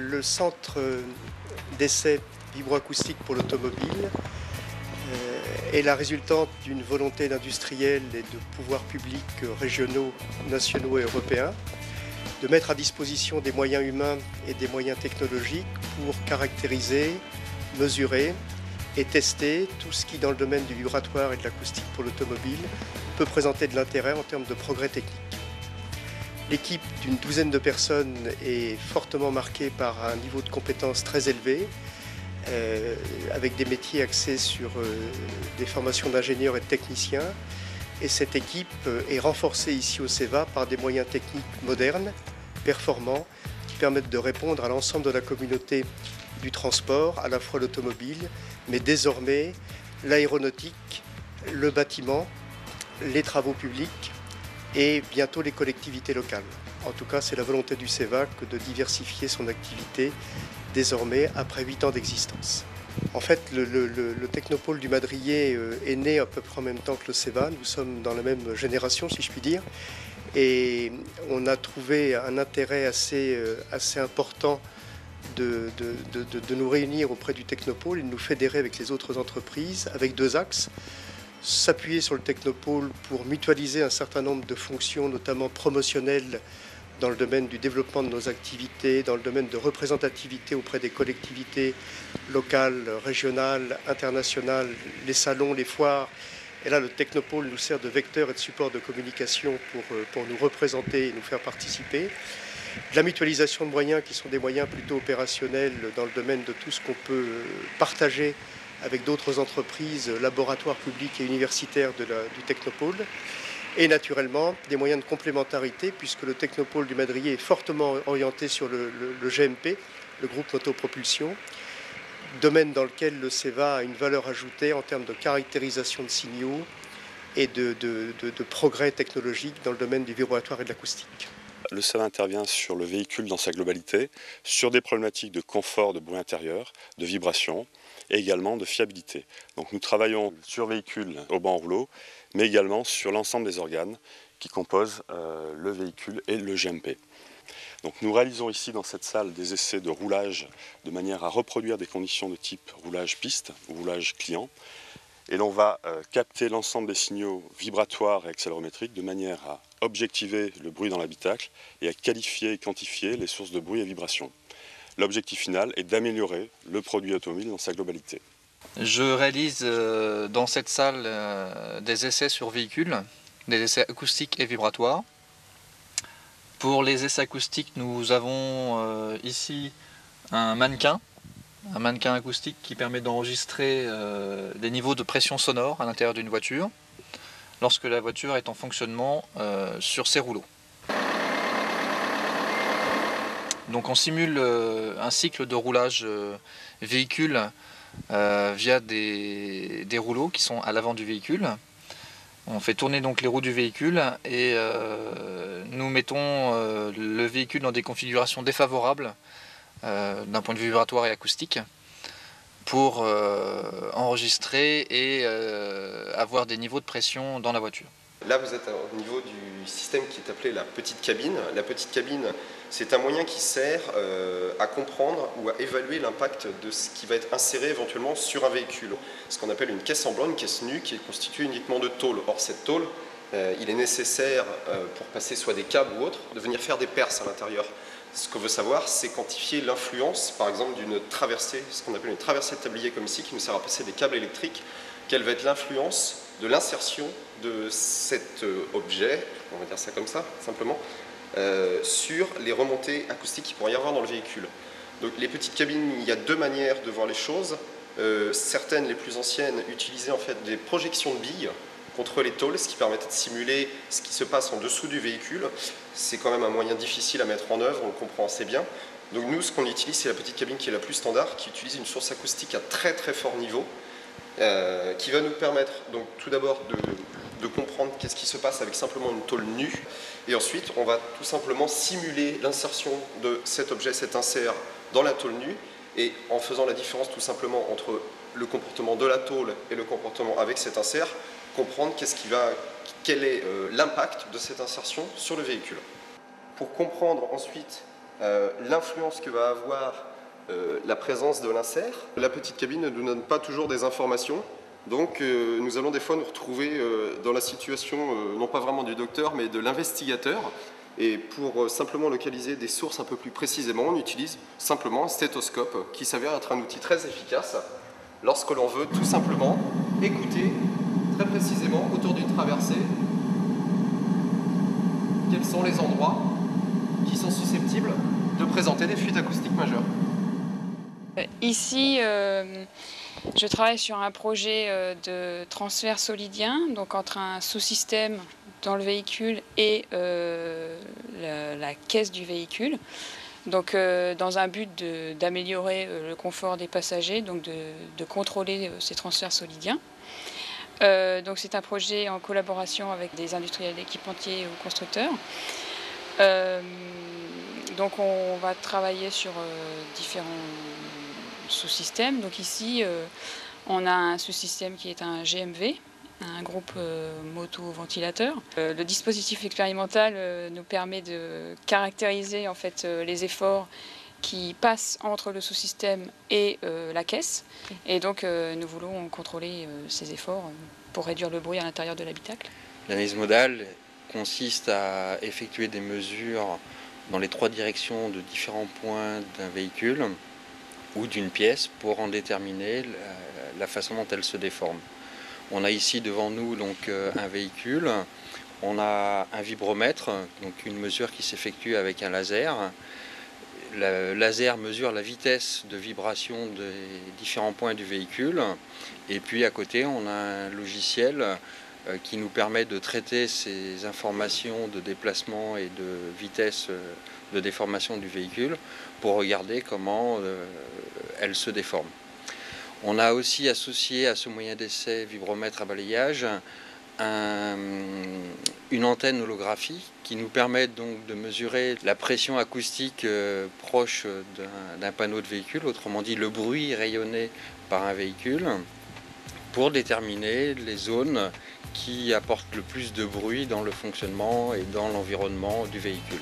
Le centre d'essai vibroacoustique pour l'automobile est la résultante d'une volonté d'industriels et de pouvoirs publics régionaux, nationaux et européens de mettre à disposition des moyens humains et des moyens technologiques pour caractériser, mesurer et tester tout ce qui, dans le domaine du vibratoire et de l'acoustique pour l'automobile, peut présenter de l'intérêt en termes de progrès techniques. L'équipe d'une douzaine de personnes est fortement marquée par un niveau de compétences très élevé, avec des métiers axés sur des formations d'ingénieurs et de techniciens. Et cette équipe est renforcée ici au CEVA par des moyens techniques modernes, performants, qui permettent de répondre à l'ensemble de la communauté du transport, à la fois l'automobile, mais désormais l'aéronautique, le bâtiment, les travaux publics et bientôt les collectivités locales. En tout cas, c'est la volonté du CEVA que de diversifier son activité désormais après 8 ans d'existence. En fait, le technopôle du Madrier est né à peu près en même temps que le CEVA. Nous sommes dans la même génération, si je puis dire. Et on a trouvé un intérêt assez important de nous réunir auprès du technopôle et de nous fédérer avec les autres entreprises, avec 2 axes. S'appuyer sur le technopôle pour mutualiser un certain nombre de fonctions, notamment promotionnelles, dans le domaine du développement de nos activités, dans le domaine de représentativité auprès des collectivités locales, régionales, internationales, les salons, les foires. Et là, le technopôle nous sert de vecteur et de support de communication pour nous représenter et nous faire participer. De la mutualisation de moyens qui sont des moyens plutôt opérationnels dans le domaine de tout ce qu'on peut partager avec d'autres entreprises, laboratoires publics et universitaires du technopôle. Et naturellement, des moyens de complémentarité, puisque le technopôle du Madrier est fortement orienté sur le GMP, le groupe motopropulsion, domaine dans lequel le CEVA a une valeur ajoutée en termes de caractérisation de signaux et de progrès technologiques dans le domaine du vibratoire et de l'acoustique. Le CEVA intervient sur le véhicule dans sa globalité, sur des problématiques de confort, de bruit intérieur, de vibration et également de fiabilité. Donc nous travaillons sur véhicule au banc rouleau, mais également sur l'ensemble des organes qui composent le véhicule et le GMP. Donc nous réalisons ici dans cette salle des essais de roulage de manière à reproduire des conditions de type roulage piste ou roulage client. Et l'on va capter l'ensemble des signaux vibratoires et accélérométriques de manière à objectiver le bruit dans l'habitacle et à qualifier et quantifier les sources de bruit et vibrations. L'objectif final est d'améliorer le produit automobile dans sa globalité. Je réalise dans cette salle des essais sur véhicules, des essais acoustiques et vibratoires. Pour les essais acoustiques, nous avons ici un mannequin acoustique qui permet d'enregistrer des niveaux de pression sonore à l'intérieur d'une voiture lorsque la voiture est en fonctionnement sur ses rouleaux. Donc on simule un cycle de roulage véhicule via des rouleaux qui sont à l'avant du véhicule. On fait tourner donc les roues du véhicule et nous mettons le véhicule dans des configurations défavorables d'un point de vue vibratoire et acoustique pour enregistrer et avoir des niveaux de pression dans la voiture. Là, vous êtes au niveau du système qui est appelé la petite cabine. La petite cabine, c'est un moyen qui sert à comprendre ou à évaluer l'impact de ce qui va être inséré éventuellement sur un véhicule. Ce qu'on appelle une caisse en blanc, une caisse nue, qui est constituée uniquement de tôle. Or, cette tôle, il est nécessaire, pour passer soit des câbles ou autres, de venir faire des perces à l'intérieur. Ce qu'on veut savoir, c'est quantifier l'influence, par exemple, d'une traversée, ce qu'on appelle une traversée de tablier comme ici, qui nous sert à passer des câbles électriques. Quelle va être l'influence de l'insertion de cet objet, on va dire ça comme ça, simplement, sur les remontées acoustiques qu'il pourrait y avoir dans le véhicule. Donc les petites cabines, il y a 2 manières de voir les choses. Certaines, les plus anciennes, utilisaient en fait des projections de billes contre les tôles, ce qui permettait de simuler ce qui se passe en dessous du véhicule. C'est quand même un moyen difficile à mettre en œuvre, on le comprend assez bien. Donc nous, ce qu'on utilise, c'est la petite cabine qui est la plus standard, qui utilise une source acoustique à très très fort niveau, qui va nous permettre donc tout d'abord de comprendre qu'est-ce qui se passe avec simplement une tôle nue, et ensuite on va tout simplement simuler l'insertion de cet objet, cet insert dans la tôle nue, et en faisant la différence tout simplement entre le comportement de la tôle et le comportement avec cet insert, comprendre quel est l'impact de cette insertion sur le véhicule. Pour comprendre ensuite l'influence que va avoir la présence de l'insert. La petite cabine ne nous donne pas toujours des informations, donc nous allons des fois nous retrouver dans la situation, non pas vraiment du docteur, mais de l'investigateur. Et pour simplement localiser des sources un peu plus précisément, on utilise simplement un stéthoscope qui s'avère être un outil très efficace lorsque l'on veut tout simplement écouter très précisément autour d'une traversée quels sont les endroits qui sont susceptibles de présenter des fuites acoustiques majeures. Ici, je travaille sur un projet de transfert solidien, donc entre un sous-système dans le véhicule et la caisse du véhicule. Donc dans un but d'améliorer le confort des passagers, donc de contrôler ces transferts solidiens. Donc c'est un projet en collaboration avec des industriels équipementiers ou constructeurs. Donc on va travailler sur différents sous-systèmes. Donc ici on a un sous-système qui est un GMV, un groupe moto-ventilateur. Le dispositif expérimental nous permet de caractériser en fait les efforts qui passent entre le sous-système et la caisse. Et donc nous voulons contrôler ces efforts pour réduire le bruit à l'intérieur de l'habitacle. L'analyse modale consiste à effectuer des mesures dans les 3 directions de différents points d'un véhicule ou d'une pièce pour en déterminer la façon dont elle se déforme. On a ici devant nous donc un véhicule, on a un vibromètre, donc une mesure qui s'effectue avec un laser. Le laser mesure la vitesse de vibration des différents points du véhicule, et puis à côté on a un logiciel qui nous permet de traiter ces informations de déplacement et de vitesse de déformation du véhicule pour regarder comment elle se déforme. On a aussi associé à ce moyen d'essai vibromètre à balayage une antenne holographique qui nous permet donc de mesurer la pression acoustique proche d'un panneau de véhicule, autrement dit le bruit rayonné par un véhicule, pour déterminer les zones qui apportent le plus de bruit dans le fonctionnement et dans l'environnement du véhicule.